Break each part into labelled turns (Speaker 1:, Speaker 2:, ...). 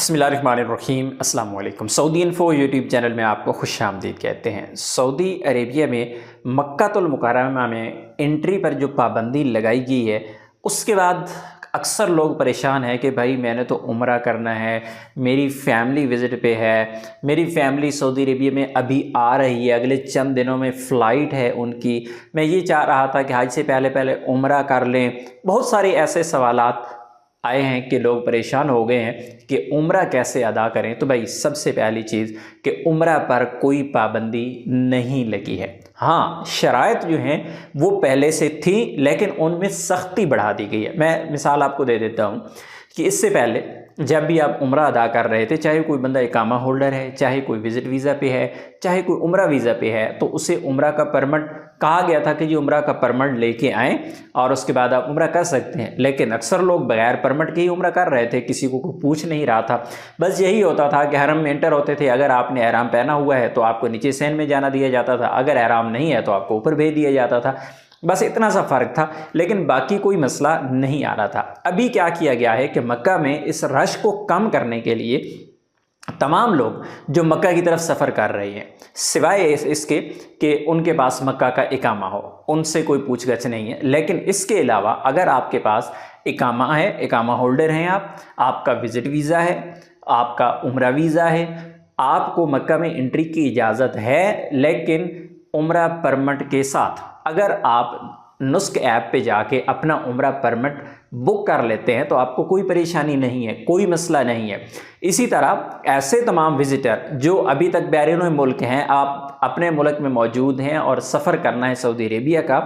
Speaker 1: बिस्मिल्लाहिर्रहमानिर्रहीम अस्सलाम वालेकुम। सऊदी इन्फो यूट्यूब चैनल में आपको खुशामदीद कहते हैं। सऊदी अरेबिया में मक्कातुल मुकर्रमा में एंट्री पर जो पाबंदी लगाई गई है उसके बाद अक्सर लोग परेशान हैं कि भाई मैंने तो उम्रा करना है, मेरी फैमिली विज़िट पे है, मेरी फैमिली सऊदी अरेबिया में अभी आ रही है, अगले चंद दिनों में फ़्लाइट है उनकी, मैं ये चाह रहा था कि हज से पहले पहले उम्रा कर लें। बहुत सारे ऐसे सवालात आए हैं कि लोग परेशान हो गए हैं कि उम्रा कैसे अदा करें। तो भाई सबसे पहली चीज़ कि उम्रा पर कोई पाबंदी नहीं लगी है। हाँ, शराइत जो हैं वो पहले से थी लेकिन उनमें सख्ती बढ़ा दी गई है। मैं मिसाल आपको दे देता हूँ कि इससे पहले जब भी आप उम्रा अदा कर रहे थे, चाहे कोई बंदा इकामा होल्डर है, चाहे कोई विज़िट वीज़ा पे है, चाहे कोई उम्रा वीज़ा पे है, तो उसे उम्रा का परमिट कहा गया था कि जी उम्रा का परमिट लेके आएँ और उसके बाद आप उम्रा कर सकते हैं। लेकिन अक्सर लोग बगैर परमिट के ही उम्रा कर रहे थे, किसी को कोई पूछ नहीं रहा था। बस यही होता था कि हरम में एंटर होते थे, अगर आपने एहराम पहना हुआ है तो आपको नीचे सैन में जाना दिया जाता था, अगर एहराम नहीं है तो आपको ऊपर भेज दिया जाता था। बस इतना सा फ़र्क था, लेकिन बाकी कोई मसला नहीं आ रहा था। अभी क्या किया गया है कि मक्का में इस रश को कम करने के लिए तमाम लोग जो मक्का की तरफ सफ़र कर रहे हैं, सिवाय इसके कि उनके पास मक्का का इकामा हो, उनसे कोई पूछगछ नहीं है। लेकिन इसके अलावा अगर आपके पास इकामा है, इकामा होल्डर हैं आपका विज़िट वीज़ा है, आपका उम्रा वीज़ा है, आपको मक्का में एंट्री की इजाज़त है, लेकिन उम्रा परमिट के साथ अगर आप नुस्क ऐप पे जाके अपना उम्रा परमिट बुक कर लेते हैं तो आपको कोई परेशानी नहीं है, कोई मसला नहीं है। इसी तरह ऐसे तमाम विज़िटर जो अभी तक बैरून मुल्क हैं, आप अपने मुल्क में मौजूद हैं और सफ़र करना है सऊदी अरेबिया का,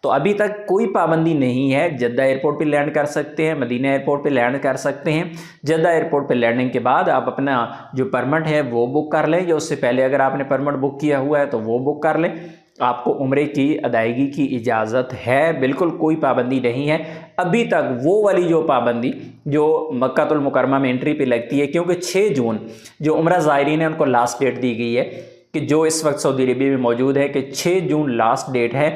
Speaker 1: तो अभी तक कोई पाबंदी नहीं है। जद्दा एयरपोर्ट पे लैंड कर सकते हैं, मदीना एयरपोर्ट पे लैंड कर सकते हैं। जद्दा एयरपोर्ट पे लैंडिंग के बाद आप अपना जो परमिट है वो बुक कर लें, या उससे पहले अगर आपने परमिट बुक किया हुआ है तो वो बुक कर लें। आपको उम्रे की अदायगी की इजाज़त है, बिल्कुल कोई पाबंदी नहीं है। अभी तक वो वाली जो पाबंदी जो मक्कातुल मुकर्रमा में एंट्री पे लगती है, क्योंकि 6 जून जो उम्रा ज़ायरीन है उनको लास्ट डेट दी गई है कि जो इस वक्त सऊदी अरेबिया में मौजूद है कि 6 जून लास्ट डेट है,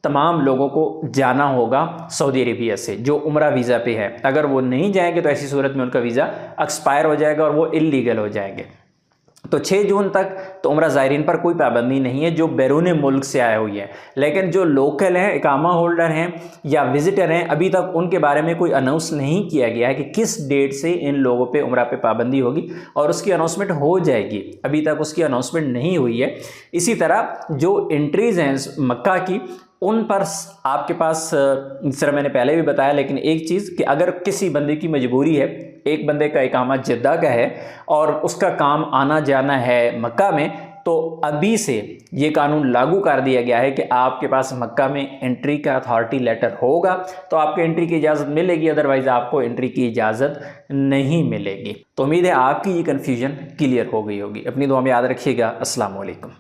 Speaker 1: तमाम लोगों को जाना होगा सऊदी अरेबिया से जो उम्रा वीज़ा पे है। अगर वो नहीं जाएंगे तो ऐसी सूरत में उनका वीज़ा एक्सपायर हो जाएगा और वो इल्लीगल हो जाएंगे। तो 6 जून तक तो उम्रा ज़ायरीन पर कोई पाबंदी नहीं है जो बैरून मुल्क से आए हुए हैं। लेकिन जो लोकल हैं, इकामा होल्डर हैं या विज़िटर हैं, अभी तक उनके बारे में कोई अनाउंस नहीं किया गया है कि किस डेट से इन लोगों पे उम्रा पे पाबंदी होगी, और उसकी अनाउंसमेंट हो जाएगी। अभी तक उसकी अनाउंसमेंट नहीं हुई है। इसी तरह जो एंट्रीज़ हैं मक्का की, उन पर आपके पास जिस तरह मैंने पहले भी बताया, लेकिन एक चीज़ कि अगर किसी बंदे की मजबूरी है, एक बंदे का इकामा जद्दा का है और उसका काम आना जाना है मक्का में, तो अभी से ये कानून लागू कर दिया गया है कि आपके पास मक्का में एंट्री का अथॉरिटी लेटर होगा तो आपको एंट्री की इजाज़त मिलेगी, अदरवाइज़ आपको एंट्री की इजाज़त नहीं मिलेगी। तो उम्मीद है आपकी ये कन्फ्यूजन क्लियर हो गई होगी। अपनी दुआ में याद रखिएगा। अस्सलाम वालेकुम।